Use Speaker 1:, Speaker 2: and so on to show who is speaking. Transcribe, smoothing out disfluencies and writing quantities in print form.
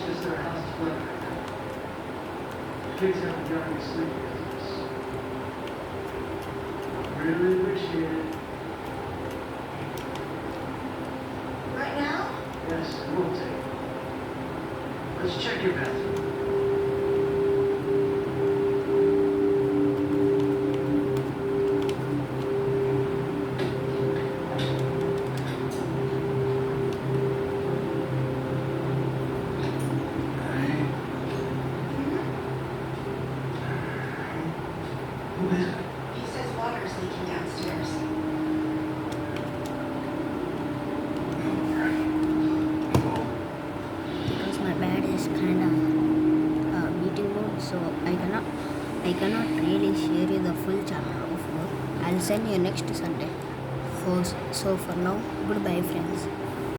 Speaker 1: It's just their house is flooded right now. The kids haven't gotten any sleep because of this. Really appreciate it.
Speaker 2: Right now?
Speaker 1: Yes, it will take. Let's check your bathroom. Who is it?
Speaker 2: He says water's leaking downstairs.
Speaker 3: Because my bed is kind of meeting mode, so I cannot really share you the full chapter of work. I'll send you next Sunday. So for now, goodbye friends.